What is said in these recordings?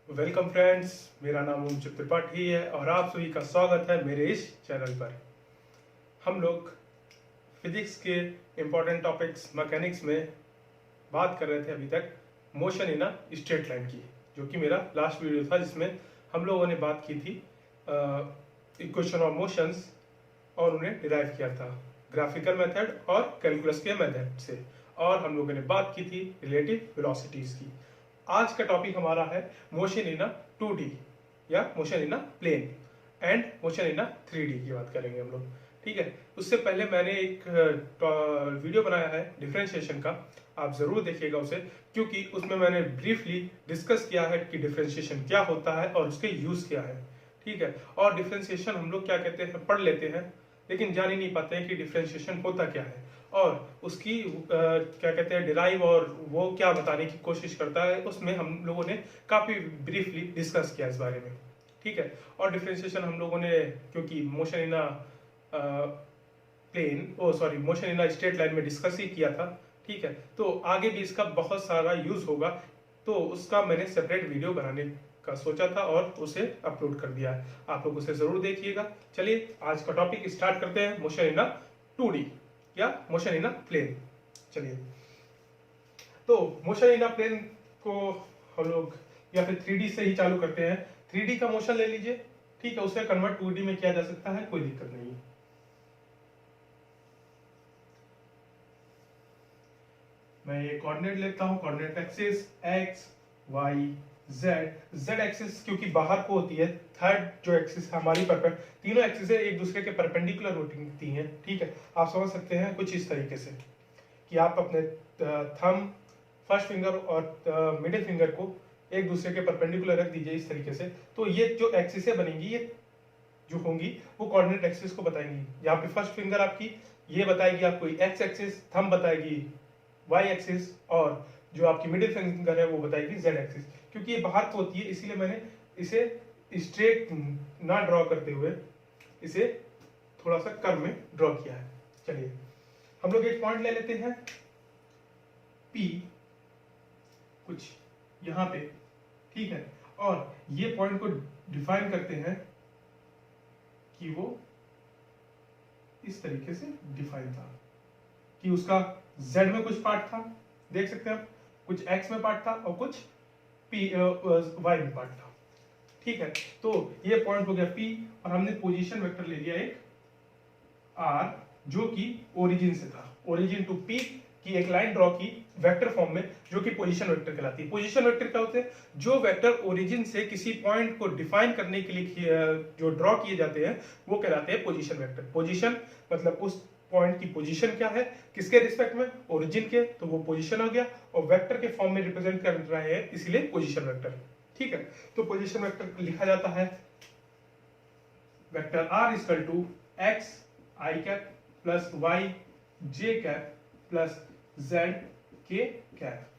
Welcome friends, मेरा नाम ओम त्रिपाठी है और आप सभी का स्वागत है मेरे इस चैनल पर। हम लोग फिजिक्स के इम्पोर्टेंट टॉपिक्स मैकेनिक्स में बात कर रहे थे अभी तक motion in a straight line की, जो कि मेरा लास्ट वीडियो था जिसमें हम लोगों ने बात की थी इक्वेशन ऑफ मोशंस और उन्हें डिराइव किया था ग्राफिकल मेथड और कैलकुलस के मेथड से, और हम लोगों ने बात की थी रिलेटिव वेलोसिटीज की। आज का टॉपिक हमारा है मोशन इन अ 2D या motion in a plane and motion in a 3D की बात करेंगे हम लोग। ठीक है, उससे पहले मैंने एक वीडियो बनाया है डिफरेंशिएशन का, आप जरूर देखिएगा उसे, क्योंकि उसमें मैंने ब्रीफली डिस्कस किया है कि डिफरेंशिएशन क्या होता है और उसके यूज क्या है। ठीक है, और डिफरेंशिएशन हम लोग क्या कहते हैं, पढ़ लेते हैं लेकिन जान ही नहीं पाते हैं कि डिफरेंशिएशन होता क्या है और उसकी क्या कहते हैं डिराइव और वो क्या बताने की कोशिश करता है। उसमें हम लोगों ने काफी ब्रीफली डिस्कस किया इस बारे में। ठीक है, और डिफरेंशिएशन हम लोगों ने, क्योंकि motion in motion in straight line में डिस्कस ही किया था। ठीक है, तो आगे भी इसका बहुत सारा यूज होगा, तो उसका मैंने सेपरेट वीडियो बनाने का सोचा था और उसे अपलोड कर दिया है। आप लोग उसे जरूर देखिएगा। चलिए आज का टॉपिक स्टार्ट करते हैं, मोशन इन 2D या मोशन इन प्लेन। चलिए, तो मोशन इन प्लेन को हम लोग या फिर 3D से ही चालू करते हैं। 3D का मोशन ले लीजिए, ठीक है, उसे कन्वर्ट 2D में किया जा सकता है, कोई दिक्कत नहीं है। मैं ये कोऑर्डिनेट लेता हूं, coordinate axis X Y Z. Z axis क्योंकि बाहर को होती है, थर्ड जो एक्सिस है हमारी तीनों एक्सिस एक दूसरे के परपेंडिकुलर होती हैं। ठीक है, आप समझ सकते हैं कुछ इस तरीके से कि आप अपने थंब, फर्स्ट फिंगर और मिडिल फिंगर को एक दूसरे के परपेंडिकुलर रख दीजिए इस तरीके से, तो ये जो एक्सिसें बनेंगी ये जो होंगी वो कोऑर्डिनेट एक्सिस को बताएंगी। यहाँ पे फर्स्ट फिंगर आपकी ये बताएगी आपको एक्स एक्सिस, थंब बताएगी वाई एक्सिस, और जो आपकी मिडिल फिंगर है वो बताएगी जेड एक्सिस। क्योंकि ये बाहर को होती है इसीलिए मैंने इसे स्ट्रेट ना ड्रॉ करते हुए इसे थोड़ा सा कर्व में ड्रॉ किया है। चलिए हम लोग एक पॉइंट ले लेते हैं P कुछ यहां पे, ठीक है, और ये पॉइंट को डिफाइन करते हैं कि वो इस तरीके से डिफाइन था कि उसका Z में कुछ पार्ट था, देख सकते हैं आप, कुछ X में पार्ट था और कुछ Y में पार्ट था। ठीक है, तो ये पॉइंट हो गया P और हमने पोजीशन वेक्टर ले लिया एक R जो कि ओरिजिन से था, ओरिजिन टू P की एक लाइन ड्रॉ की वेक्टर फॉर्म में, जो कि पोजीशन वेक्टर कहलाती है। पोजीशन वेक्टर क्या होते हैं? जो वेक्टर ओरिजिन से किसी पॉइंट को डिफाइन करने के लिए जो ड्रॉ किए जाते हैं वो कहलाते हैं पोजीशन वेक्टर। पोजीशन मतलब उस पॉइंट की पोजीशन क्या है, किसके रिस्पेक्ट में, ओरिजिन के, तो वो पोजीशन हो गया, और वेक्टर के फॉर्म में रिप्रेजेंट कर रहे हैं इसलिए पोजीशन वेक्टर। ठीक है, तो पोजीशन वेक्टर लिखा जाता है vector R equal to X I cap plus Y J cap plus Z K cap.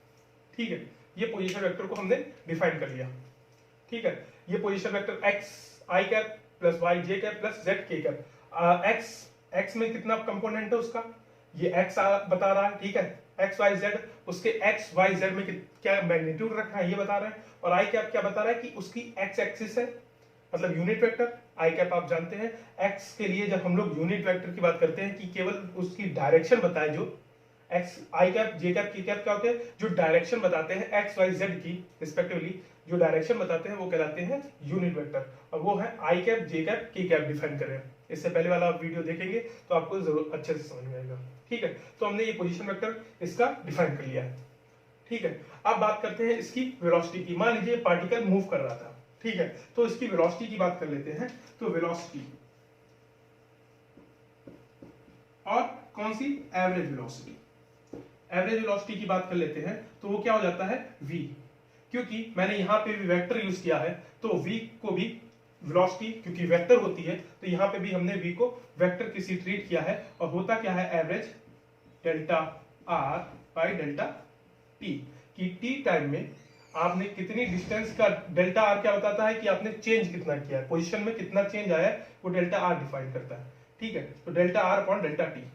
ठीक है, ये पोजीशन वेक्टर को हमने डिफाइन कर लिया। ठीक है, ये position vector x I cap plus Y J cap plus Z K cap. X में कितना कंपोनेंट है उसका, ये एक्स बता रहा है, ठीक है, एक्स वाई जेड, उसके एक्स वाई जेड में क्या मैग्नीट्यूड रखा है ये बता रहा है, और आई कैप क्या बता रहा है कि उसकी एक्स एक्सिस है, मतलब यूनिट वेक्टर। आई कैप आप जानते हैं एक्स के लिए जब हम लोग यूनिट वेक्टर की बात करते हैं कि केवल उसकी डायरेक्शन बताए, जो x I cap J cap के कैप क्या होते हैं, जो डायरेक्शन बताते हैं एक्स वाई जेड की रिस्पेक्टिवली, जो डायरेक्शन बताते हैं वो कहलाते हैं यूनिट वेक्टर, और वो है आई कैप जे कैप के कैप डिफाइन करें। इससे पहले वाला आप वीडियो देखेंगे तो आपको जरूर अच्छे से समझ में आएगा। ठीक है, तो हमने ये पोजीशन वेक्टर इसका डिफाइन कर लिया है। ठीक है, अब बात करते हैं इसकी वेलोसिटी की। मान लीजिए पार्टिकल मूव कर रहा था, ठीक है, तो इसकी वेलोसिटी की बात कर लेते हैं। तो वेलोसिटी और कौन सी, एवरेज वेलोसिटी। एवरेज वेलोसिटी की बात कर लेते हैं तो वो क्या हो जाता है v, क्योंकि मैंने यहां पे भी वेक्टर यूज किया है तो v को भी वेलोसिटी क्योंकि वेक्टर होती है तो यहां पे भी हमने v को वेक्टर किसी ट्रीट किया है, और होता क्या है average delta r by delta t, कि t टाइम में आपने कितनी डिस्टेंस का, डेल्टा r क्या बताता है कि आपने चेंज कितना किया है, पोजीशन में कितना चेंज आया है वो डेल्टा r डिफाइन करता है। ठीक है, तो delta r upon delta t,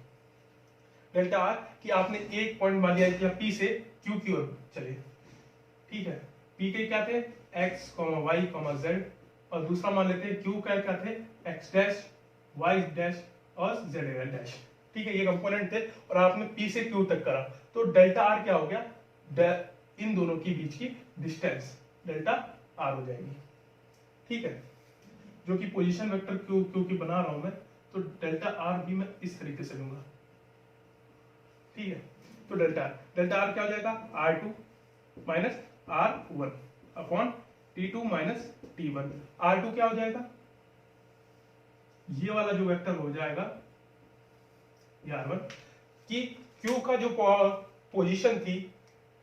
delta R कि आपने एक पॉइंट मान लिया P से Q की ओर चले। ठीक है, P के क्या थे, X comma Y comma Z, और दूसरा मान लेते हैं क्यू क्या थे, एक्स डैश वाई डैश और जेड डैश। ठीक है, ये कंपोनेंट थे और आपने पी से क्यू तक करा, तो डेल्टा आर क्या हो गया, इन दोनों के बीच की डिस्टेंस डेल्टा आर हो जाएगी। ठीक है, जो कि पोजीशन वेक्टर क्यू क्यू की बना रहा हूं मैं, तो डेल्टा आर भी मैं इस तरीके से लूंगा। ठीक है, तो डेल्टा आर क्या हो जाएगा, R2 minus R1 upon T2 minus T1। R2 क्या हो जाएगा, ये वाला जो वेक्टर हो जाएगा ये R1 की Q का जो पोजीशन थी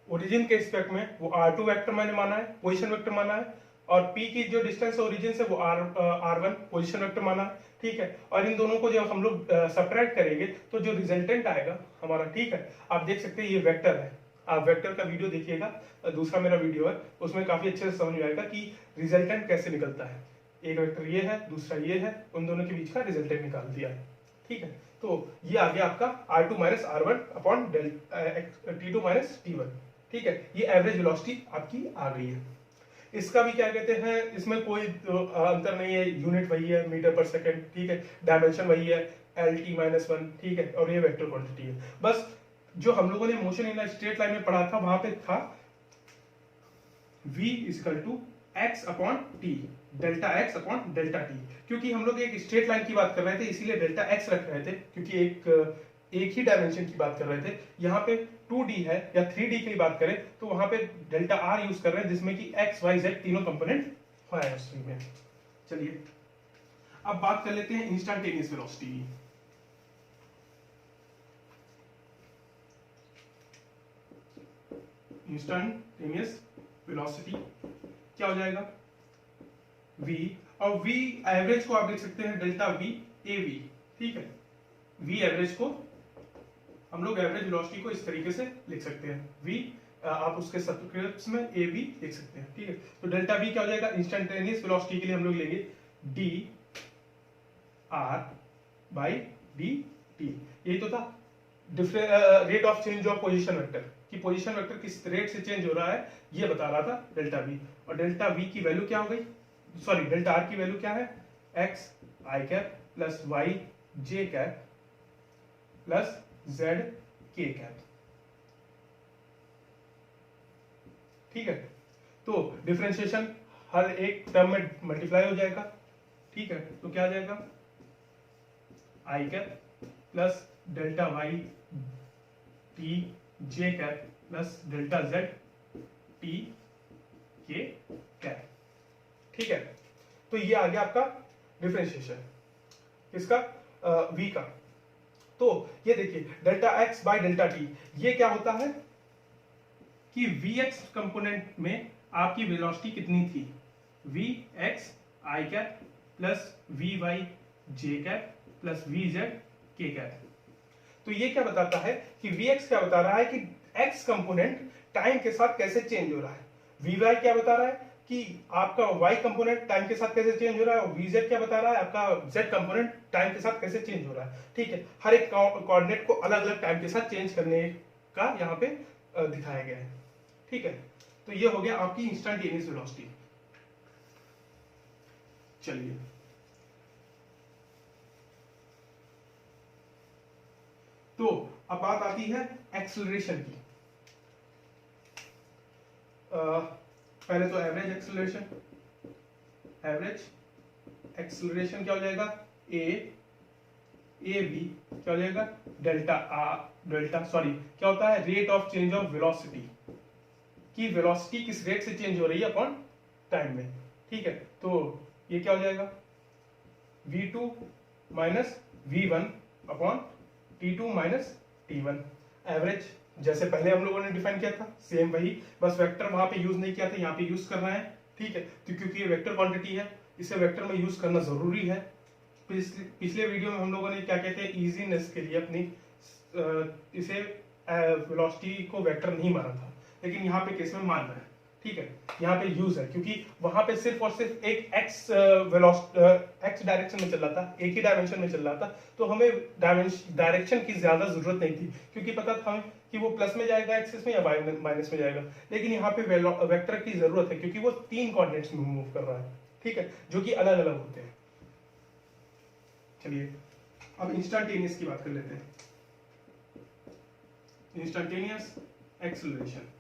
ओरिजिन के रिस्पेक्ट में वो R2 वेक्टर मैंने माना है, पोजीशन वेक्टर माना है, और P की जो डिस्टेंस ओरिजिन से वो R1 पोजीशन वेक्टर माना है। ठीक है, और इन दोनों को जब हम लोग सब्ट्रैक्ट करेंगे तो जो रिजल्टेंट आएगा हमारा, ठीक है, आप देख सकते हैं ये वेक्टर है। आप वेक्टर का वीडियो देखिएगा, दूसरा मेरा वीडियो है, उसमें काफी अच्छे से समझ में आएगा कि रिजल्टेंट कैसे निकलता है। एक वेक्टर ये है, दूसरा ये है, उन दोनों के बीच का रिजल्टेंट निकाल दिया है। ठीक है, तो ये आ गया आपका R2 minus R1 upon T2 minus T1। ठीक है, ये एवरेज वेलोसिटी आपकी आ गई है। इसका भी क्या कहते हैं, इसमें कोई अंतर नहीं है, यूनिट वही है मीटर पर सेकंड। ठीक है, डायमेंशन वही है LT माइनस 1। ठीक है, और ये वेक्टर क्वांटिटी है। बस जो हम लोगों ने मोशन इन स्ट्रेट लाइन में पढ़ा था वहां पे था v equal to x upon T, delta x upon delta T. क्योंकि हम लोग एक स्ट्रेट लाइन की बात कर रहे थे इसीलिए डेल्टा x रख रहे थे, क्योंकि एक ही डायमेंशन की बात कर रहे थे। यहाँ पे 2D है या 3D की बात करें तो वहां पे डेल्टा r यूज कर रहे हैं, जिसमें कि x y z तीनों कंपोनेंट है उसमें। चलिए अब बात कर लेते हैं इंस्टेंटेनियस वेलोसिटी की। इंस्टेंटेनियस वेलोसिटी क्या हो जाएगा, v, और v एवरेज को आप देख सकते हैं डेल्टा v a v। ठीक है, v एवरेज को हम लोग एवरेज वेलोसिटी को इस तरीके से लिख सकते हैं, v आप उसके सब्सक्रिप्ट्स में a v लिख सकते हैं। ठीक है, तो डेल्टा v क्या हो जाएगा, इंस्टेंटेनियस वेलोसिटी के लिए हम लोग लेंगे d r by D T. यही तो था rate of change of position vector, कि पोजीशन वेक्टर किस रेट से चेंज हो रहा है ये बता रहा था डेल्टा v। और डेल्टा v की वैल्यू क्या हो गई, सॉरी डेल्टा r की वैल्यू क्या है, x i cap plus y j cap plus z k cap. ठीक है, तो डिफरेंशिएशन हर एक टर्म में मल्टीप्लाई हो जाएगा। ठीक है, तो क्या आ जाएगा, i cap plus delta y t j cap plus delta z t k cap. ठीक है, तो ये आ गया आपका डिफरेंशिएशन इसका v का। तो ये देखिए delta x by delta t, ये क्या होता है कि vx कंपोनेंट में आपकी वेलोसिटी कितनी थी, vx i cap plus vy j cap plus vz k cap. तो ये क्या बताता है कि vx क्या बता रहा है कि x कंपोनेंट टाइम के साथ कैसे चेंज हो रहा है, vy क्या बता रहा है कि आपका y कंपोनेंट टाइम के साथ कैसे चेंज हो रहा है, और vz क्या बता रहा है आपका z कंपोनेंट टाइम के साथ कैसे चेंज हो रहा है। ठीक है, हर एक कोऑर्डिनेट को अलग अलग टाइम के साथ चेंज करने का यहाँ पे दिखाया गया है। ठीक है, तो ये हो गया आपकी इंस्टेंटेनियस वेलोसिटी। चलिए तो अब बात आती है एक्सेलरेशन की। पहले तो एवरेज एक्सेलरेशन क्या हो जाएगा, ए बी क्या हो जाएगा, क्या होता है, rate of change of velocity, कि वेलोसिटी किस रेट से चेंज हो रही है अपॉन टाइम में। ठीक है, तो ये क्या हो जाएगा, v2 minus v1 upon t2 minus t1। Average जैसे पहले हम लोगों ने डिफाइन किया था सेम वही, बस वेक्टर वहां पे यूज नहीं किया था, यहाँ पे यूज कर रहे हैं। ठीक है, तो क्योंकि ये वेक्टर क्वांटिटी है इसे वेक्टर में यूज करना जरूरी है। पिछले वीडियो में हम लोगों ने क्या कहते हैं इजीनेस के लिए अपनी इसे वेलोसिटी को वेक्टर नहीं माना था, लेकिन यहाँ पे केस में मान रहा है। ठीक है, यहाँ पे यूज है क्योंकि वहां पे सिर्फ और सिर्फ एक एक्स डायरेक्शन में चल रहा था, एक ही डायमेंशन में चल रहा था, तो हमें डायरेक्शन की ज्यादा जरूरत नहीं थी क्योंकि पता था हमें कि वो प्लस में जाएगा एक्सिस में या माइनस में जाएगा। लेकिन यहाँ पे वेक्टर की जरूरत है क्योंकि वो 3 कोऑर्डिनेट्स में मूव कर रहा है, ठीक है, जो कि अलग अलग होते हैं। चलिए अब इंस्टेंटेनियस की बात कर लेते हैं। इंस्टेंटेनियस एक्सेलरेशन,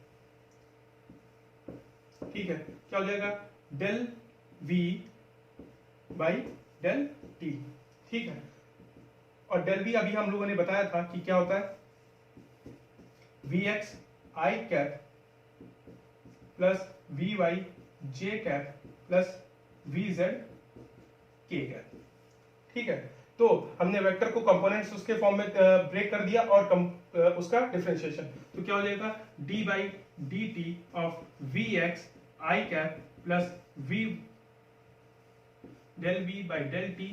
ठीक है, क्या हो जाएगा, del v by del t, ठीक है। और डेल v अभी हम लोगों ने बताया था कि क्या होता है, vx i cap plus vy j cap plus vz k cap, ठीक है। तो हमने वेक्टर को कंपोनेंट्स उसके फॉर्म में ब्रेक कर दिया और उसका डिफरेंशिएशन, तो क्या हो जाएगा, d by D T of vx i cap plus v del v by del t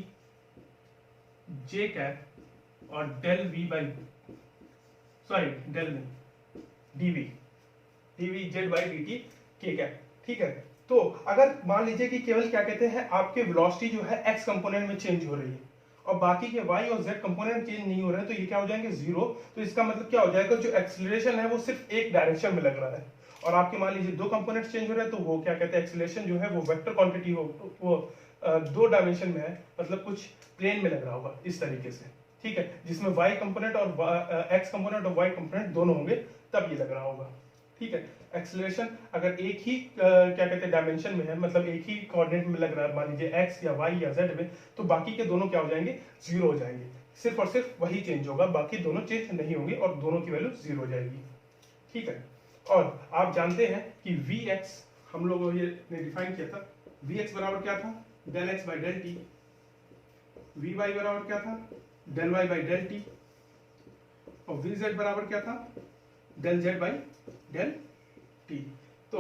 j cap और del v by del dv z by dt k cap, ठीक है। तो अगर मान लीजिए कि केवल क्या कहते हैं आपके वेलोसिटी जो है x कंपोनेंट में चेंज हो रही है और बाकी के y और z कंपोनेंट चेंज नहीं हो रहे हैं, तो ये क्या हो जाएंगे, जीरो। तो इसका मतलब क्या हो जाएगा, जो एक्सीलरेशन है वो सिर्फ एक डायरेक्शन में लग रहा है। और आपके मान लीजिए 2 कंपोनेंट्स चेंज हो रहे हैं, तो वो क्या कहते हैं, एक्सीलरेशन जो है वो वेक्टर क्वांटिटी हो, वो 2 डायमेंशन में है, मतलब कुछ प्लेन में लग रहा होगा इस तरीके से, ठीक है, जिसमें y कंपोनेंट और x कंपोनेंट और y कंपोनेंट दोनों होंगे, तब ये लग रहा होगा, ठीक है। एक्सीलरेशन अगर एक ही क्या कहते हैं डायमेंशन में है, मतलब एक ही कोऑर्डिनेट में लग रहा है, मान लीजिए x या y या z में, तो बाकी के दोनों क्या हो जाएंगे, जीरो हो जाएंगे। सिर्फ और सिर्फ वही चेंज होगा, बाकी दोनों चेंज नहीं होंगे और दोनों की वैल्यू जीरो हो जाएगी, ठीक है। और आप जानते हैं कि vx हम लोग ये डिफाइन किया था, vx बराबर क्या था, del x by del T, vy बराबर क्या था, del y by del T, और vz बराबर क्या था, del z by del T. तो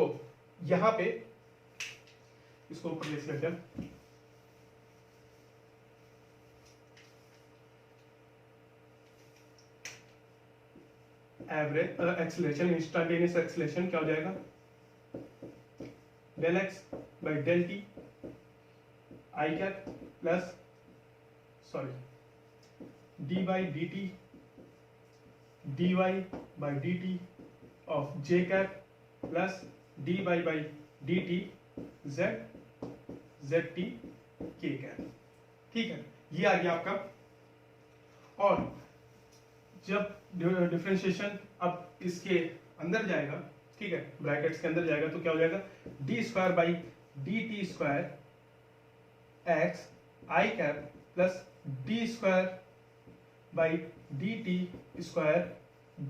यहां पे इसको ऊपर लिख लेते हैं, एवरेज एक्सीलरेशन, इंस्टेंटेनियस एक्सीलरेशन क्या हो जाएगा, del X by del T I cap plus D by D T D Y by D T of J cap plus D by D T Z T K cap, ठीक है। ये आ गया आपका। और जब डिफरेंशिएशन अब इसके अंदर जाएगा, ठीक है, ब्रैकेट्स के अंदर जाएगा, तो क्या हो जाएगा, D square by D T square x I cap plus D square by D T square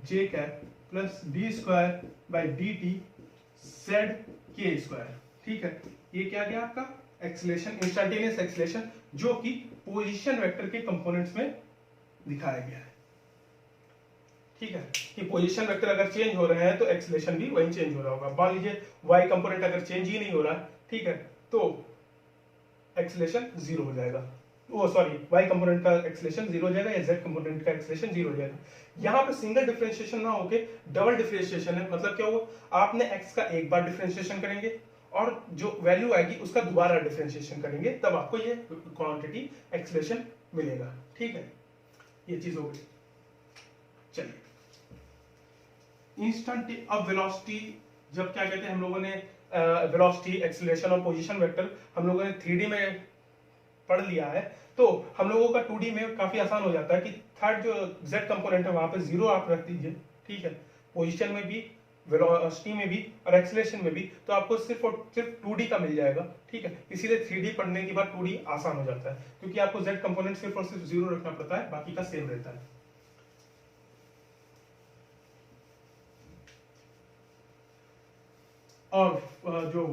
J cap plus D square by D T Z के स्क्वायर, ठीक है। ये क्या गया आपका एक्सीलरेशन, इंस्टेंटेनियस एक्सीलरेशन, जो कि पोजीशन वेक्टर के कंपोनेंट्स में दिखाया गया है, ठीक है, कि पोजीशन वेक्टर अगर चेंज हो रहे हैं तो एक्सीलरेशन भी वही चेंज हो रहा होगा। मान लीजिए y कंपोनेंट अगर चेंज ही नहीं हो रहा, ठीक है, तो एक्सीलरेशन जीरो हो जाएगा, वो सॉरी y कंपोनेंट का एक्सीलरेशन जीरो हो जाएगा या z कंपोनेंट का एक्सीलरेशन जीरो हो जाएगा। यहाँ पे सिंगल डिफरेंशिएशन ना होके डबल डिफरेंशिएशन है, मतलब क्या हुआ, आपने x का एक बार डिफरेंशिएशन करेंगे और जो वैल्यू आएगी उसका दोबारा डिफरेंशिएशन करेंगे, तब आपको ये क्वांटिटी एक्सीलरेशन मिलेगा, ठीक है। ये चीज हो गई। चलिए इंस्टेंट, अब वेलोसिटी, जब क्या कहते हैं हम लोगों ने वेलोसिटी, एक्सीलरेशन और पोजीशन वेक्टर हम लोगों ने 3D में पढ़ लिया है, तो हम लोगों का 2D में काफी आसान हो जाता है कि थर्ड जो z कंपोनेंट है वहां पे जीरो आप रख दीजिए, ठीक है, पोजीशन में भी, वेलोसिटी में भी और एक्सीलरेशन में भी, तो आपको सिर्फ और सिर्फ 2D का मिल जाएगा, ठीक है। इसीलिए 3D पढ़ने के बाद 2D आसान हो जाता है, क्योंकि आपको z कंपोनेंट सिर्फ और सिर्फ जीरो रखना पड़ता है, बाकी का सेम रहता है। और जो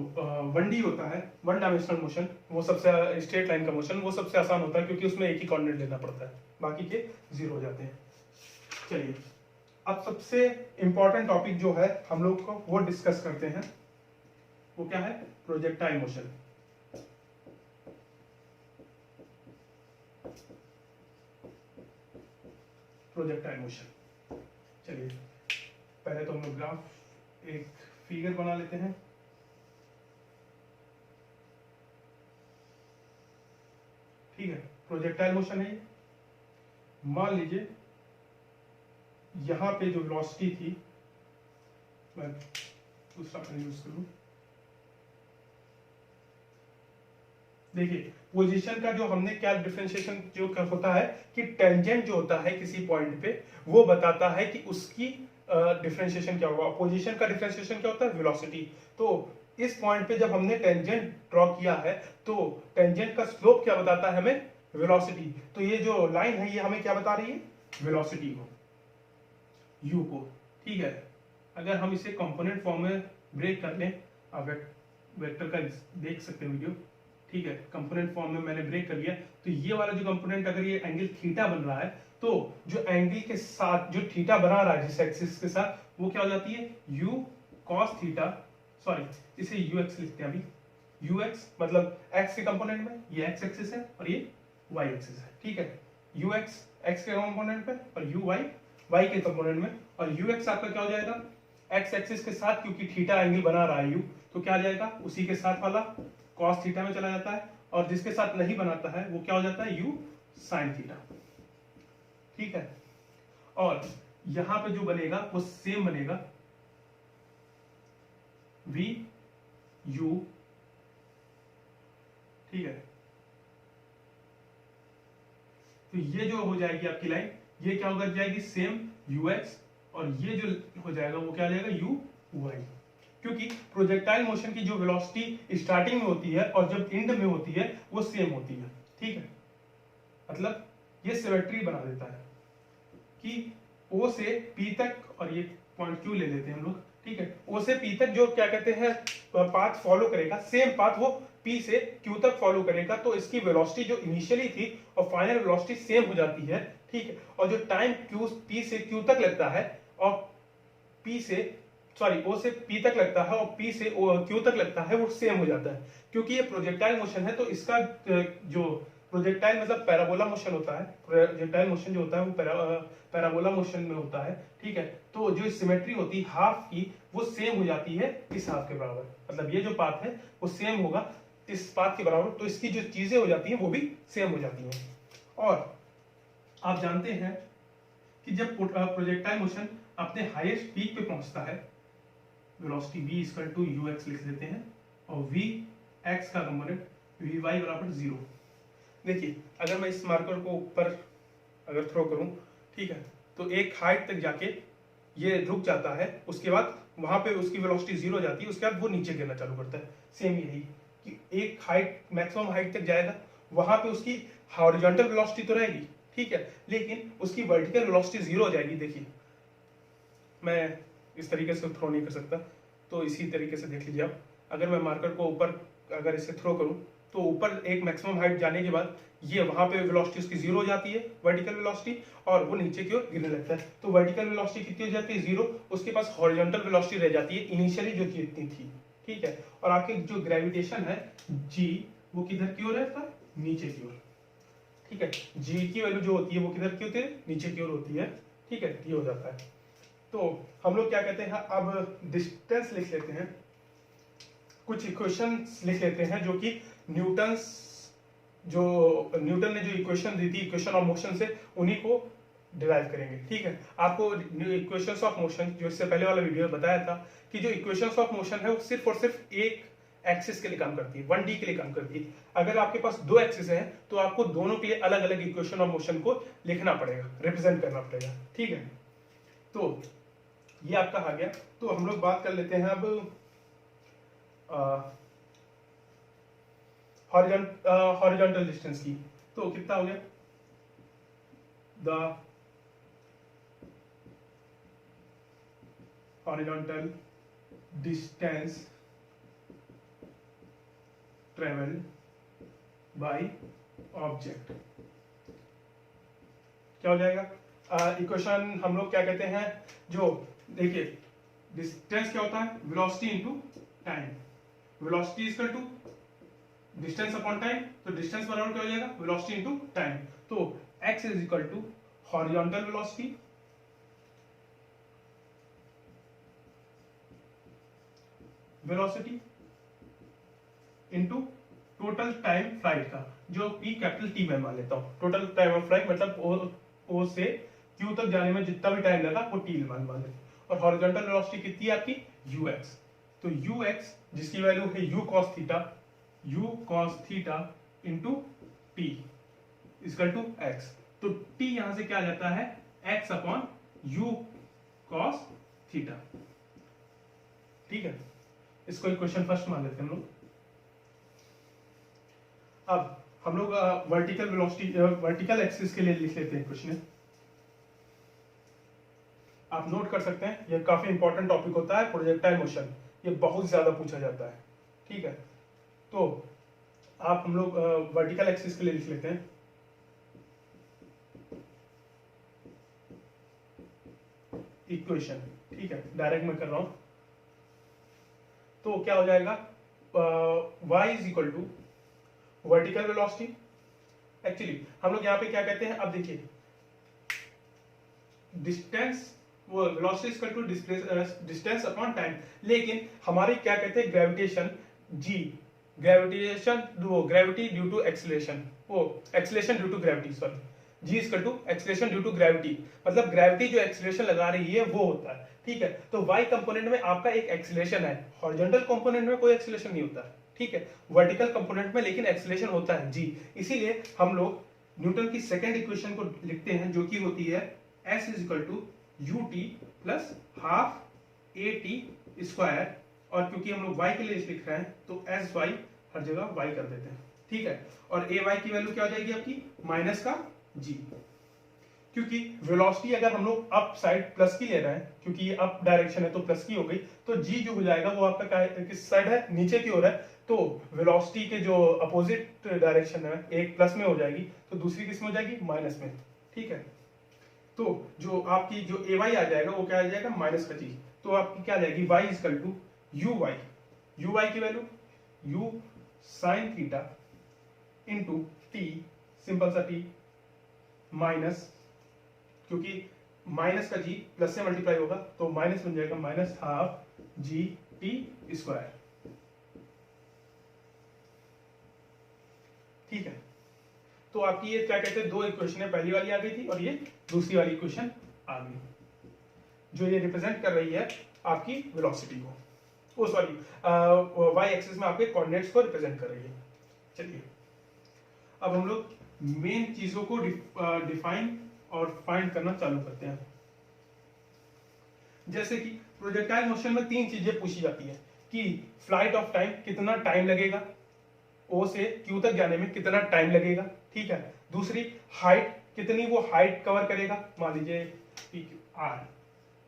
1D होता है, वन डायमेंशनल मोशन, वो सबसे स्ट्रेट लाइन का मोशन, वो सबसे आसान होता है क्योंकि उसमें एक ही कोऑर्डिनेट लेना पड़ता है, बाकी के जीरो हो जाते हैं। चलिए अब सबसे इंपॉर्टेंट टॉपिक जो है हम लोग को वो डिस्कस करते हैं, वो क्या है, प्रोजेक्टाइल मोशन। प्रोजेक्टाइल मोशन, चलिए पहले तो हम लोग ग्राफ, एक फिगर बना लेते हैं। ठीक है, प्रोजेक्टाइल मोशन है ये। मान लीजिए यहां पे जो वेलोसिटी थी, मैं दूसरा पेन यूज करूं, देखिए पोजीशन का जो हमने क्या डिफरेंशिएशन जो होता है कि टेंजेंट जो होता है किसी पॉइंट पे वो बताता है कि उसकी डिफरेंशिएशन क्या होगा। पोजीशन का डिफरेंशिएशन क्या होता है, वेलोसिटी। तो इस पॉइंट पे जब हमने टेंजेंट ड्रॉ किया है तो टेंजेंट का स्लोप क्या बताता है हमें, वेलोसिटी। तो ये जो लाइन है ये हमें क्या बता रही है, वेलोसिटी को, u को। ठीक है, अगर हम इसे कंपोनेंट फॉर्म में ब्रेक कर लें, आप वेक्टर का देख सकते हैं वीडियो। ठीक है, कंपोनेंट फॉर्म में मैंने ब्रेक कर लिया, तो ये वाला जो कंपोनेंट अगर ये एंगल थीटा बन रहा है तो जो एंगल के साथ जो थीटा बना रहा है जिस एक्सिस के साथ वो क्या हो जाती है, u cos थीटा, सॉरी इसे ux लिखते हैं अभी। ux मतलब x के कंपोनेंट में, ये x एक्सिस है और ये y एक्सिस है। ठीक है, ux x के कंपोनेंट पे और uy y के कंपोनेंट में, और ux आपका क्या हो जाएगा, x एक्सिस के साथ, क्योंकि थीटा एंगल बना रहा है u, तो क्या आ जाएगा उसी के साथ वाला cos थीटा में चला जाता है, और जिसके साथ नहीं बनाता है वो क्या हो जाता है, u sin थीटा। ठीक है, और यहां पे जो बनेगा वो सेम बनेगा v u। ठीक है, तो ये जो हो जाएगी आपकी लाइन, ये क्या होगा जाएगी सेम ux, और ये जो हो जाएगा वो क्या आ जाएगा uy, क्योंकि प्रोजेक्टाइल मोशन की जो वेलोसिटी स्टार्टिंग में होती है और जब एंड में होती है वो सेम होती है। ठीक है, मतलब ये सिमेट्री बना देता है कि O से P तक, और ये पॉइंट Q ले लेते हैं हम लोग। ठीक है, O से P तक जो क्या कहते हैं पाथ फॉलो करेगा, सेम पाथ वो P से Q तक फॉलो करेगा, तो इसकी वेलोसिटी जो इनिशियली थी और फाइनल वेलोसिटी सेम हो जाती है। ठीक है, और जो टाइम P से Q तक लगता है और P से सॉरी O से P तक लगता है और P से Q तक लगता है वो सेम हो जाता है, क्योंकि ये प्रोजेक्टाइल मोशन है। तो इसका जो प्रोजेक्टाइल मतलब पैराबोला मोशन होता है, प्रोजेक्टाइल मोशन जो होता है वो पैराबोला मोशन में होता है। ठीक है, तो जो सिमेट्री होती है हाफ की वो सेम हो जाती है इस हाफ के बराबर, मतलब ये जो पाथ है वो सेम होगा इस पाथ के बराबर, तो इसकी जो चीजें हो जाती हैं वो भी सेम हो जाती हैं। और आप जानते हैं कि जब प्रोजेक्टाइल मोशन अपने हाईएस्ट पीक पे पहुंचता है, velocity v equal to ux लिख देते हैं, और v x का कंपोनेंट vy बराबर 0। देखिए अगर मैं इस मार्कर को ऊपर अगर थ्रो करूं, ठीक है, तो एक हाइट तक जाके ये रुक जाता है, उसके बाद वहां पे उसकी वेलोसिटी 0 हो जाती है, उसके बाद वो नीचे गिरना चालू करता है। सेम यही कि एक हाइट मैक्सिमम हाइट तक जाएगा, वहां पे उसकी हॉरिजॉन्टल वेलोसिटी तो रहेगी, ठीक है, लेकिन उसकी वर्टिकल वेलोसिटी 0 हो जाएगी। देखिए मैं इस तरीके से थ्रो नहीं कर सकता, तो इसी तरीके से देख लीजिए आप। अगर मैं मार्कर को ऊपर अगर इसे थ्रो करूं तो ऊपर एक मैक्सिमम हाइट जाने के बाद ये वहां पे वेलोसिटी उसकी 0 हो जाती है, वर्टिकल वेलोसिटी, और वो नीचे की ओर गिरने लगता है। तो वर्टिकल वेलोसिटी कितनी हो जाती है, 0। उसके पास हॉरिजॉन्टल वेलोसिटी रह जाती है इनिशियली जो जितनी थी। ठीक है, और आपके जो ग्रेविटेशन है g वो किधर की ओर है, नीचे की ओर। ठीक है, g की वैल्यू जो होती है वो किधर की होती है, नीचे की ओर होती है। ठीक है, ये हो जाता है। तो हम लोग क्या कहते हैं, अब डिस्टेंस लिख लेते हैं, कुछ इक्वेशंस लिख लेते हैं जो कि न्यूटन ने जो इक्वेशन दी थी इक्वेशन ऑफ मोशन से, उन्हीं को डिराइव करेंगे। ठीक है, आपको इक्वेशंस ऑफ मोशन जो इससे पहले वाला वीडियो में बताया था कि जो इक्वेशंस ऑफ मोशन है वो सिर्फ और सिर्फ एक एक्सिस के लिए काम करती है, 1D के लिए काम करती है। अगर आपके पास दो एक्सिस है तो आपको दोनों के लिए अलग अलग इक्वेशन ऑफ मोशन को लिखना पड़ेगा, रिप्रेजेंट करना पड़ेगा। ठीक है, तो ये आपका आ गया। तो हम लोग बात कर लेते हैं अब हॉरिजॉन्टल डिस्टेंस की। तो कितना हो गया, the horizontal distance travel by object क्या हो जाएगा, इक्वेशन हम लोग क्या कहते हैं, जो देखिए डिस्टेंस क्या होता है, velocity into time. Velocity is equal to distance upon time, तो डिस्टेंस बराबर क्या हो जाएगा, वेलोसिटी इनटू टाइम। तो x is equal to horizontal velocity velocity into total time flight का, जो कि कैपिटल टी में मान लेता हूँ। टोटल टाइम ऑफ फ्लाइट मतलब ओ से क्यू तक जाने में जितना भी टाइम लगा वो टी मान लेते हैं। और हॉरिजॉन्टल वेलोसिटी कितनी है आपकी, यूएक्स। तो यूएक्स जिसकी वैल्यू है U cos theta into T equal to X. तो टी यहां से क्या आ जाता है, X upon U cos theta. ठीक है, इसको इक्वेशन फर्स्ट मान लेते हैं हम लोग। अब हम लोग वर्टिकल वेलोसिटी वर्टिकल एक्सिस के लिए लिख लेते हैं क्वेश्चन। आप नोट कर सकते हैं, ये काफी इंपॉर्टेंट टॉपिक होता है प्रोजेक्टाइल मोशन, ये बहुत ज्यादा पूछा जाता है। ठीक है, तो आप हम लोग वर्टिकल एक्सिस के लिए लिख लेते हैं। इक्वेशन, ठीक है, डायरेक्ट मैं कर रहा हूं। तो क्या हो जाएगा, y is equal to vertical velocity. Actually हम लोग यहाँ पे क्या कहते हैं, अब देखिए डिस्टेंस, वो velocity is equal to distance upon time, लेकिन हमारी क्या कहते हैं gravitation G, gravity due to acceleration, वो acceleration due to gravity, sorry, G is equal to acceleration due to gravity, मतलब ग्रेविटी जो एक्सीलरेशन लगा रही है वो होता है। ठीक है, तो y कंपोनेंट में आपका एक एक्सीलरेशन है, हॉरिजॉन्टल कंपोनेंट में कोई एक्सीलरेशन नहीं होता। ठीक है, वर्टिकल कंपोनेंट में लेकिन एक्सीलरेशन होता है जी। इसीलिए हम लोग न्यूटन की सेकंड इक्वेशन को लिखते हैं, जो कि होती है s is equal to U T plus half A T square, और क्योंकि हम लोग y के लिए लिख रहे हैं तो एस वाई हर जगह y कर देते हैं। ठीक है, और ए वाई की वैल्यू क्या हो जाएगी आपकी, माइनस का जी, क्योंकि वेलोसिटी अगर हम लोग अप साइड प्लस की ले रहे हैं, क्योंकि ये अप डायरेक्शन है तो प्लस की हो गई, तो जी जो हो जाएगा वो आपका किस साइड है, नीचे की ओर है, तो वेलोसिटी के जो अपोजिट डायरेक्शन है, एक प्लस में हो जाएगी तो दूसरी किस में हो जाएगी, माइनस में। ठीक है, तो जो आपकी जो ए वाई आ जाएगा वो क्या आ जाएगा, माइनस का जी, तो आपकी क्या आ जाएगी, Y is equal to U Y की value U sine theta into T, simple सा टी, माइनस, क्योंकि माइनस का जी प्लस से मल्टीप्लाई होगा तो माइनस बन जाएगा minus half G T square. ठीक है, तो आपकी ये क्या कहते हैं, दो इक्वेशन है, पहली वाली आ गई थी और ये दूसरी वाली इक्वेशन आ गई, जो ये रिप्रेजेंट कर रही है आपकी वेलोसिटी को, ओ सॉरी वाई एक्सिस में आपके कोऑर्डिनेट्स को रिप्रेजेंट कर रही है। चलिए अब हम लोग मेन चीजों को डिफाइन और फाइंड करना चालू करते हैं। जैसे कि प्रोजेक्टाइल मोशन में तीन चीजें पूछी जाती है कि फ्लाइट ऑफ टाइम, कितना टाइम लगेगा, ओ से क्यू तक जाने में कितना टाइम लगेगा। ठीक है, दूसरी हाइट, कितनी वो हाइट कवर करेगा, मान लीजिए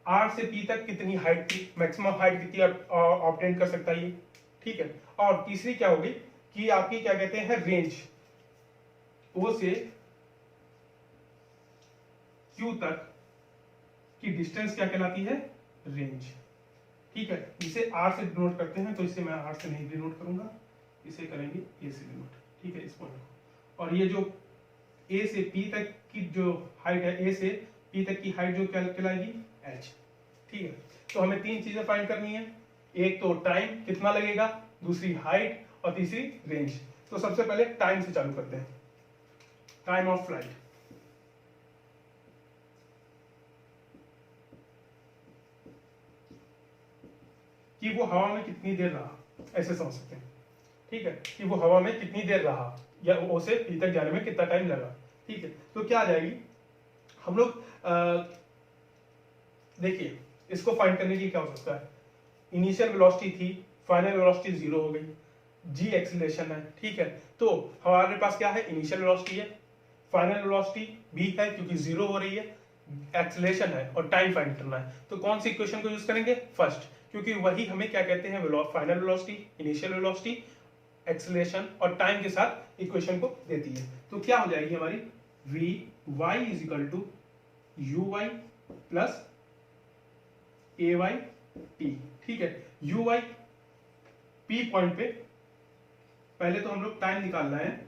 आर से पी तक कितनी हाइट थी, मैक्सिमम हाइट कितनी ऑब्टेन कर सकता है ये। ठीक है, और तीसरी क्या होगी कि आपकी क्या कहते हैं रेंज, ओ से क्यू तक की डिस्टेंस क्या कहलाती है, रेंज। ठीक है, इसे आर से डिनोट करते हैं, तो इसे मैं आर से नहीं डिनोट करूंगा, इसे करेंगे ए से डिनोट। ठीक है, इस पॉइंट को, और ये जो ए से पी तक की जो हाइट है, ए से पी तक की हाइट जो क्या कहलाएगी, एच। ठीक है, तो हमें तीन चीजें फाइंड करनी है, एक तो टाइम कितना लगेगा, दूसरी हाइट और तीसरी रेंज। तो सबसे पहले टाइम से चालू करते हैं, टाइम ऑफ फ्लाइट। कि वो हवा में कितनी देर रहा, ऐसे समझ सकते हैं। ठीक है, कि वो हवा में कितनी देर रहा या ओ से पी तक जाने में कितना टाइम लगा। ठीक है, तो क्या आ जाएगी, हम लोग देखिए इसको फाइंड करने की क्या हो सकता है, इनिशियल वेलोसिटी थी, फाइनल वेलोसिटी 0 हो गई, जी एक्सीलरेशन है। ठीक है, तो हमारे पास क्या है, इनिशियल वेलोसिटी है, फाइनल वेलोसिटी भी है क्योंकि 0 हो रही है, एक्सीलरेशन है और टाइम फाइंड करना है। तो कौन सी इक्वेशन को यूज करेंगे, फर्स्ट, क्योंकि वही हमें क्या कहते हैं, final velocity, initial velocity, acceleration और टाइम के साथ इक्वेशन को देती है। तो क्या हो जाएगी हमारी, V Y is equal to U Y plus A Y T. ठीक है, यू वाई पी पॉइंट पे पहले तो हम लोग टाइम निकालना है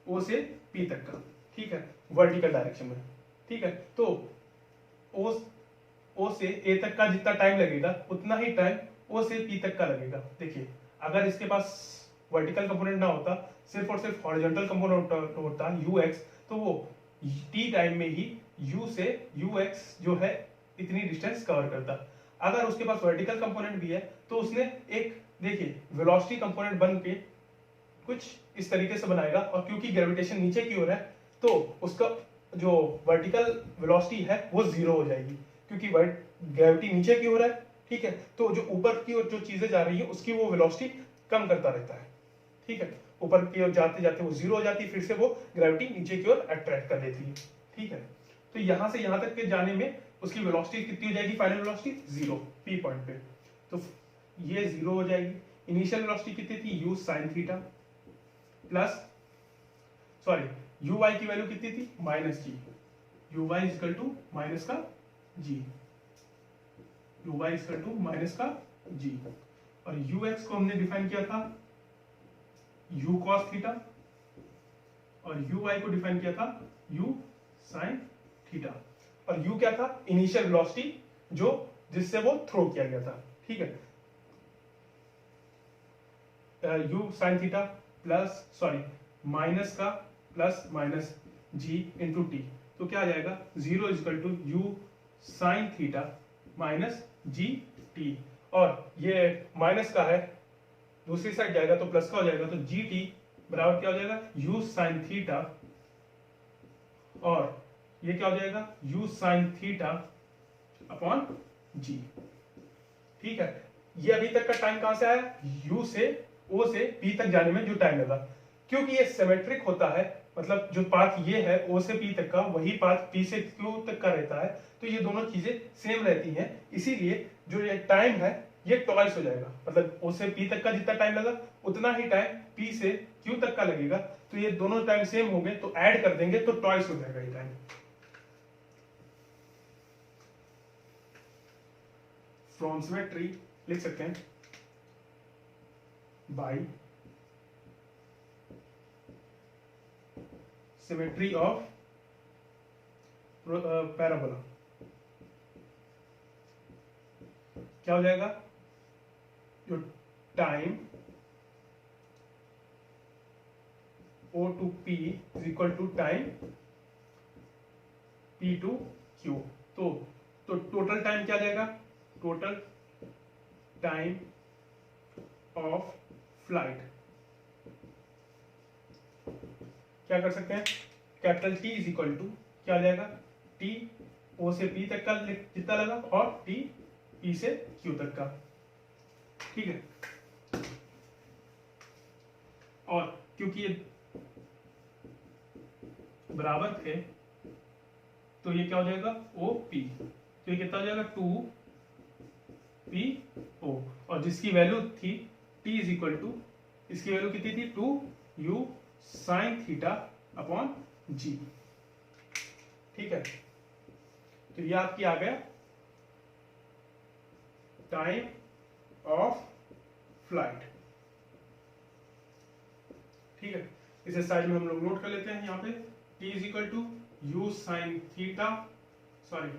ओ से पी तक का। ठीक है, वर्टिकल डायरेक्शन में। ठीक है, तो ओ से ए तक का जितना टाइम लगेगा उतना ही टाइम ओ से पी तक का लगेगा। देखिए अगर इसके पास वर्टिकल कंपोनेंट ना होता, सिर्फ और सिर्फ हॉरिजॉन्टल कंपोनेंट होता ux, तो वो t टाइम में ही u से ux जो है इतनी डिस्टेंस कवर करता। अगर उसके पास वर्टिकल कंपोनेंट भी है तो उसने एक, देखिए, वेलोसिटी कंपोनेंट बन के कुछ इस तरीके से बनाएगा, और क्योंकि ग्रेविटेशन नीचे की ओर है तो उसका जो वर्टिकल वेलोसिटी है वो जीरो हो जाएगी, क्योंकि ग्रेविटी नीचे की ओर है, ठीक है, तो जो ऊपर की ओर जो चीजें जा रही है उसकी वो वेलोसिटी कम करता रहता है, ठीक है, ऊपर की ओर जाते जाते वो जीरो हो जाती है, फिर से वो ग्रेविटी नीचे की ओर अट्रैक्ट कर लेती है, ठीक है। तो यहां से यहां तक के जाने में उसकी वेलोसिटी कितनी हो जाएगी, final velocity zero, P point पे, तो ये जीरो हो जाएगी। इनिशियल वेलोसिटी कितनी थी, u sin theta plus, sorry, U Y की वैल्यू कितनी थी, minus G, U Y is equal to minus का G, U Y is equal to minus का जी, और यू एक्स को हमने डिफाइन किया था यू कॉस थीटा, और यू वाई को डिफाइन किया था यू साइन थीटा, और यू क्या था, इनिशियल वेलोसिटी जो जिससे वो थ्रो किया गया था, ठीक है, U sine theta plus, sorry, minus का plus minus G into T, तो क्या आ जाएगा, zero equal to U sine theta minus G T, और ये माइनस का है दूसरी साइड जाएगा तो प्लस का हो जाएगा, तो जी टी बराबर क्या हो जाएगा, यू साइन थीटा, और ये क्या हो जाएगा, यू साइन थीटा अपॉन जी, ठीक है। ये अभी तक का टाइम कहां से आया, यू से ओ से पी तक जाने में जो टाइम लगा, क्योंकि ये सिमेट्रिक होता है, मतलब जो पाथ ये है ओ से पी तक का, वही पाथ पी से क्यू तक का रहता है, तो ये दोनों चीजें सेम रहती हैं, इसीलिए जो ये टाइम है ये ट्वाइस हो जाएगा, मतलब ओ से पी तक का जितना टाइम लगा उतना ही टाइम पी से क्यू तक का लगेगा, तो ये दोनों टाइम सेम हो गए तो ऐड कर देंगे तो ट्वाइस हो जाएगा ये टाइम। फ्रॉम सिमेट्री लिख सकते हैं बाई सिमेट्री ऑफ पैराबोला, क्या हो जाएगा, जो time O to P is equal to time P to Q, तो टोटल टाइम क्या जाएगा, टोटल टाइम ऑफ फ्लाइट, क्या कर सकते हैं, capital T is equal to क्या आ जाएगा, T O से P तक का जितना लगा और T P से Q तक का, ठीक है, और क्योंकि ये बराबर थे तो ये क्या हो जाएगा, ओ पी, तो ये कितना हो जाएगा, 2 पी ओ, और जिसकी वैल्यू थी t इज इक्वल टू, इसकी वैल्यू कितनी थी, 2 यू साइन थीटा अपॉन जी, ठीक है, तो ये आपकी आ गया टाइम ऑफ फ्लाइट, ठीक है। इसे साइड में हम लोग नोट कर लेते हैं, यहाँ पे t is equal to U sine theta, sorry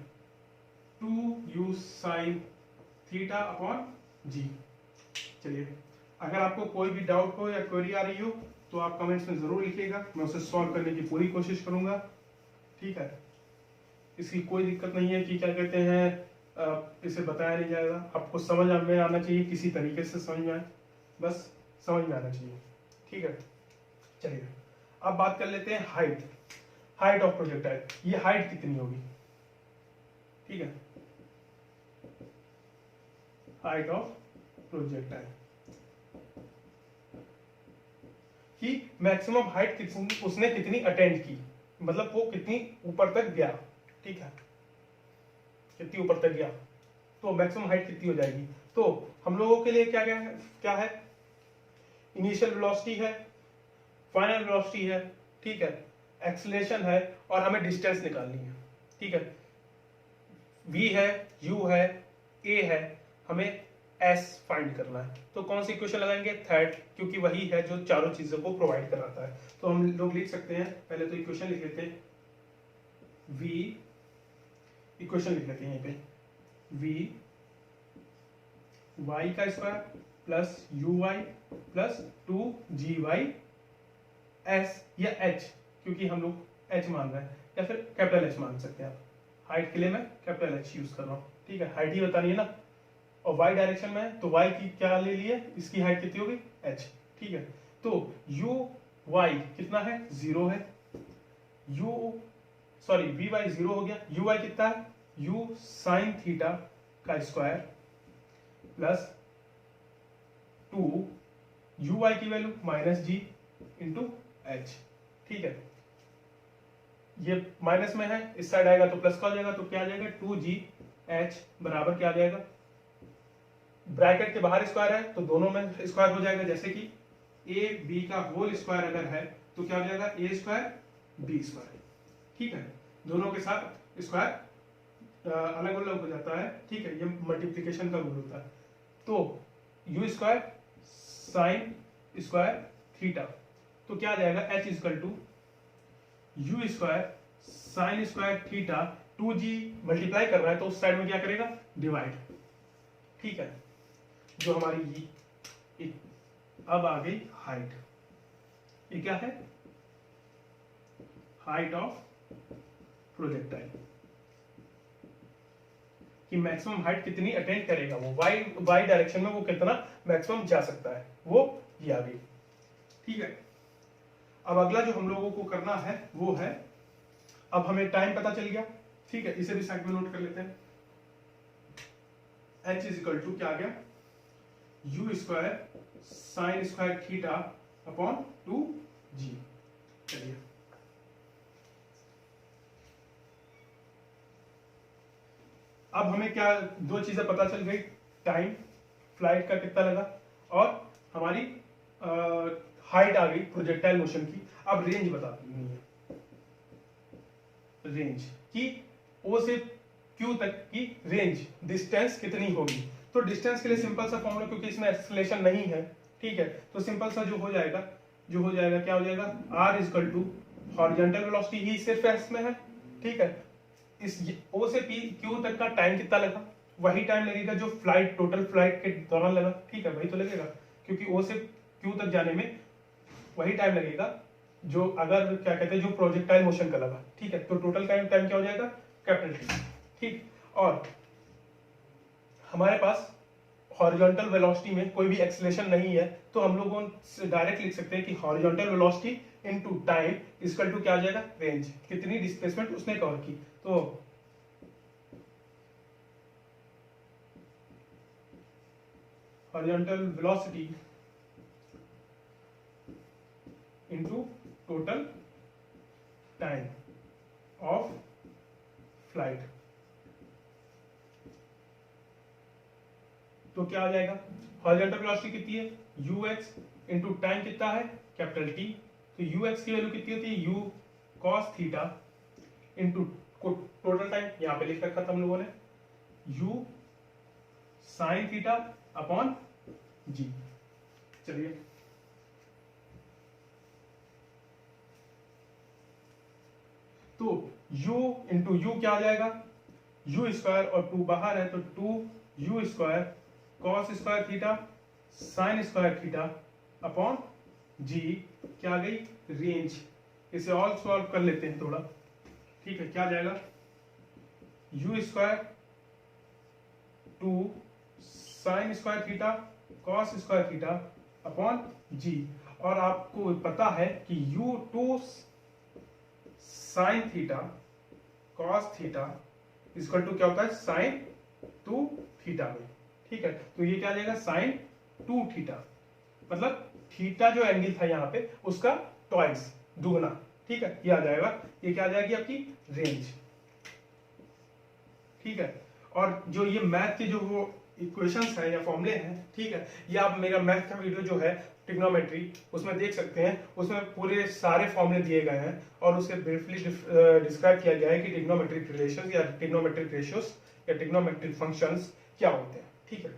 2 U sine theta upon G. चलिए, अगर आपको कोई भी डाउट हो या क्वेरी आ रही हो तो आप कमेंट्स में जरूर लिखिएगा, मैं उसे सॉल्व करने की पूरी कोशिश करूंगा, ठीक है। इसकी कोई दिक्कत नहीं है कि क्या कहते हैं इसे बताया नहीं जाएगा, आपको समझ में आना चाहिए, किसी तरीके से समझ में आए, बस समझ में आना चाहिए, ठीक है। चलिए अब बात कर लेते हैं हाइट ऑफ प्रोजेक्टाइल, ये हाइट कितनी होगी, ठीक है, हाइट ऑफ प्रोजेक्टाइल कि मैक्सिमम हाइट उसने कितनी अटेंड की, मतलब वो कितनी ऊपर तक गया, ठीक है, कितनी ऊपर तक गया, तो मैक्सिमम हाइट कितनी हो जाएगी। तो हम लोगों के लिए क्या है, इनिशियल वेलोसिटी है, फाइनल वेलोसिटी है, ठीक है, एक्सीलरेशन है, और हमें डिस्टेंस निकालनी है, ठीक है, v है, u है, a है, हमें s फाइंड करना है, तो कौन सी इक्वेशन लगाएंगे, थर्ड, क्योंकि वही है जो चारों चीजों को प्रोवाइड कराता है। तो हम लोग लिख सकते हैं, पहले तो इक्वेशन लिख लेते हैं, v, इक्वेशन लिख लेते हैं यहीं पे, v y का square plus U Y plus 2GY S या एच, क्योंकि हम लोग एच मान रहे हैं, या फिर कैपिटल एच मान सकते हैं आप। हाइट के लिए मैं कैपिटल एच यूज कर रहा हूँ, ठीक है, हाइट ही बतानी है ना। और वाई डायरेक्शन में है तो वाई की क्या ले लिए, इसकी हाइट कितनी होगी, एच, ठीक है। तो यू वाई कितना है, 0 है, वी वाई 0 हो गया, यू वाई कितना है, यू साइन थीटा का स्क्वायर प्लस 2 यू वाई की value minus G into H, ठीक है। ये माइनस में है, इस साइड आएगा तो प्लस का हो जाएगा, तो क्या आ जाएगा 2GH बराबर क्या आ जाएगा, ब्रैकेट के बाहर स्क्वायर है तो दोनों में स्क्वायर हो जाएगा, जैसे कि ए बी का होल स्क्वायर अगर है तो क्या हो जाएगा ए स्क्वायर बी स्क्वायर, ठीक है। दोनों के साथ स्क्वायर अलग अलग हो जाता है, ठीक है, ये मल्टीप्लिकेशन का रूल होता है। तो U square sine square theta, तो क्या आ जाएगा h equal to U square sine square theta, 2g multiply कर रहा है तो उस साइड में क्या करेगा, डिवाइड, ठीक है। जो हमारी ये अब आ गई हाइट, ये क्या है, हाइट ऑफ प्रोजेक्टाइल, कि मैक्सिमम हाइट कितनी अटेंड करेगा वो, वाई डायरेक्शन में वो कितना मैक्सिमम जा सकता है, वो ये आ गई, ठीक है। अब अगला जो हम लोगों को करना है वो है, अब हमें टाइम पता चल गया, ठीक है, इसे भी साइड में नोट कर लेते हैं। h इजिकल टू क्या आ गया, you square sine square theta upon 2g, चलिए अब हमें क्या दो चीजें पता चल गई, टाइम फ्लाइट का कितना लगा और हमारी हाइट आ गई प्रोजेक्टाइल मोशन की। अब रेंज बता देनी है, रेंज की ओ से क्यू तक की रेंज डिस्टेंस कितनी होगी। तो डिस्टेंस के लिए सिंपल सा फॉर्मूला, क्योंकि इसमें एक्सेलरेशन नहीं है, ठीक है, तो सिंपल सा जो हो जाएगा क्या हो जाएगा, r is equal to horizontal velocity ही सिर्फ s में है, ठीक है। इस O से P Q तक का टाइम कितना लगा, वही टाइम लगेगा जो फ्लाइट टोटल फ्लाइट के दौरान लगा, ठीक है, वही तो लगेगा, क्योंकि O से Q तक जाने में वही टाइम लगेगा जो अगर क्या कहते हैं जो प्रोजेक्टाइल मोशन का लगा, ठीक है। तो टोटल टाइम क्या हो जाएगा, कैपिटल T, ठीक। और हमारे पास हॉरिजॉन्टल वेलोसिटी में कोई भी एक्सेलरेशन नहीं है, तो हम लोगों डायरेक्ट लिख सकते हैं कि horizontal velocity into time equal to क्या आ जाएगा, रेंज, कितनी डिस्प्लेसमेंट उसने कवर की। तो horizontal velocity into total time of flight, तो क्या आ जाएगा, हॉरिजॉन्टल वेलोसिटी कितनी है, ux इनटू टाइम कितना है, कैपिटल T, तो ux की वैल्यू कितनी होती है, u cos theta into total time, यहां पे लिख रखा था हम लोगों ने, u sin theta upon g। चलिए तो u इंटू यू क्या आ जाएगा, u स्क्वायर और 2 बाहर है तो 2u square cos square theta sin square theta upon g, क्या आ गई, रेंज। इसे और सॉल्व कर लेते हैं थोड़ा, ठीक है, क्या आ जाएगा, u square 2 sin square theta cos square theta upon g, और आपको पता है कि u2 sin theta cos theta equal to क्या होता है, sin 2 थीटा में, ठीक है। तो ये क्या आ जाएगा, sin 2 थीटा, मतलब थीटा जो एंगल था यहाँ पे उसका ट्वाइस, दुगना, ठीक है, ये आ जाएगा, ये क्या आ जाएगी आपकी रेंज, ठीक है। और जो ये मैथ के जो वो इक्वेशंस हैं या फॉर्मूले हैं, ठीक है, ये आप मेरा मैथ का वीडियो जो है ट्रिग्नोमेट्री उसमें देख सकते हैं, उसमें पूरे सारे फॉर्मूले दिए गए हैं और उसके ब्रीफली डिस्क्राइब किया गया है कि ट्रिग्नोमेट्रिक रिलेशंस या ट्रिग्नोमेट्रिक रेशियोस या ट्रिग्नोमेट्रिक फंक्शंस क्या होते हैं, ठीक है,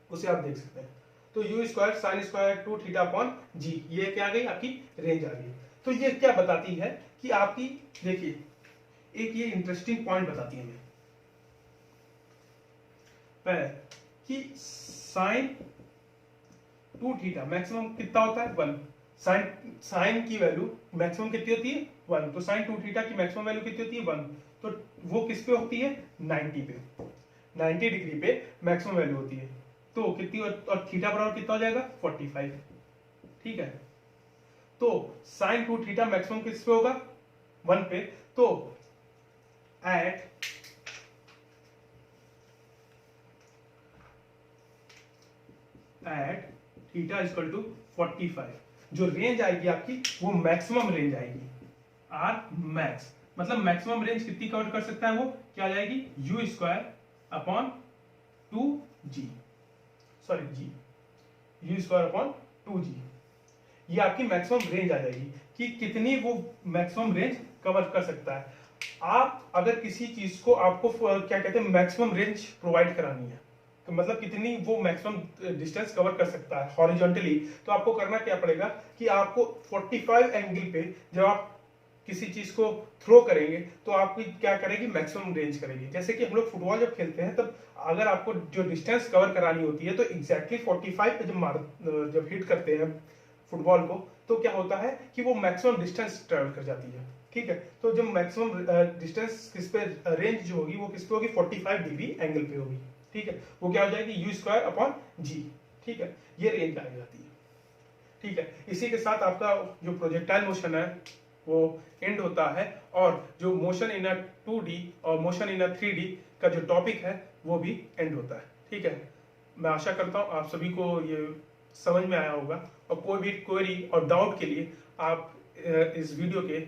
उसे आप देख सकते हैं। तो U square sine square 2 theta upon G, ये क्या आ गई आपकी रेंज आ गई। तो ये क्या बताती है कि आपकी, देखिए एक ये इंटरेस्टिंग पॉइंट बताती है हमें पहले कि साइन टू थीटा मैक्सिमम कितना होता है 1, साइन की वैल्यू मैक्सिमम कितनी होती है 1, तो साइन टू थीटा की मैक्सिमम वैल्यू कितनी होती है 1, तो वो किस पे होती है 90 पे, 90 डिग्री पे मैक्सिमम वैल्यू होती है, तो कितनी और थीटा बराबर कितना हो जाएगा 45, ठीक है। तो साइन टू थीटा मैक्सिमम किस पे होगा 1 पे, तो एट थीटा इक्वल टू 45 जो रेंज आएगी आपकी वो मैक्सिमम रेंज आएगी, आर मैक्स मतलब मैक्सिमम रेंज कितनी कवर कर सकता है वो क्या आ जाएगी U square upon 2g, sorry G, U square upon 2g, ये आपकी मैक्सिमम रेंज आ जाएगी कि कितनी वो मैक्सिमम रेंज कवर कर सकता है। आप अगर किसी चीज को आपको क्या कहते हैं मैक्सिमम रेंज प्रोवाइड करानी है, तो मतलब कितनी वो मैक्सिमम डिस्टेंस कवर कर सकता है हॉरिजॉन्टली, तो आपको करना क्या पड़ेगा कि आपको 45 एंगल पे जब आप किसी चीज को थ्रो करेंगे तो आपकी क्या करेगी मैक्सिमम रेंज करेगी। जैसे कि हम लोग फुटबॉल जब खेलते हैं तब अगर आपको जो डिस्टेंस कवर करानी होती है तो एग्जैक्टली 45 पे जब हिट करते हैं फुटबॉल को तो क्या होता है कि वो मैक्सिमम डिस्टेंस ट्रेवल कर जाती है, ठीक है। तो जब मैक्सिमम डिस्टेंस किस पे रेंज जो होगी वो किस पे होगी 45 डिग्री एंगल पे होगी, ठीक है। वो क्या हो जाएगी यू स्क्वायर अपॉन जी, ठीक है, ये रेंज आ जाती है, ठीक है। इसी के साथ आपका जो प्रोजेक्टाइल मोशन है वो एंड होता है और जो मोशन इन 2D और मोशन इन 3D का जो टॉपिक है वो भी एंड होता है, ठीक है। मैं आशा करता हूँ आप सभी को ये समझ में आया होगा और कोई भी क्वेरी और डाउट के लिए आप इस वीडियो के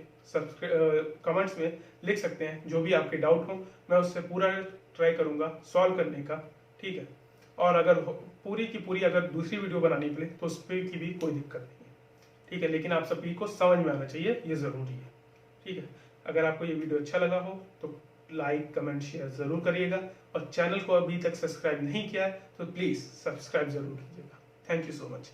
कमेंट्स में लिख सकते हैं, जो भी आपके डाउट हो मैं उससे पूरा ट्राई करूंगा सॉल्व करने का, ठीक है। और अगर पूरी की पूरी अगर दूसरी वीडियो बनानी पड़े तो उस पर की भी कोई दिक्कत नहीं है, ठीक है, लेकिन आप सभी को समझ में आना चाहिए, ये ज़रूरी है, ठीक है। अगर आपको ये वीडियो अच्छा लगा हो तो लाइक कमेंट शेयर ज़रूर करिएगा और चैनल को अभी तक सब्सक्राइब नहीं किया है तो प्लीज़ सब्सक्राइब ज़रूर कीजिएगा। Thank you so much.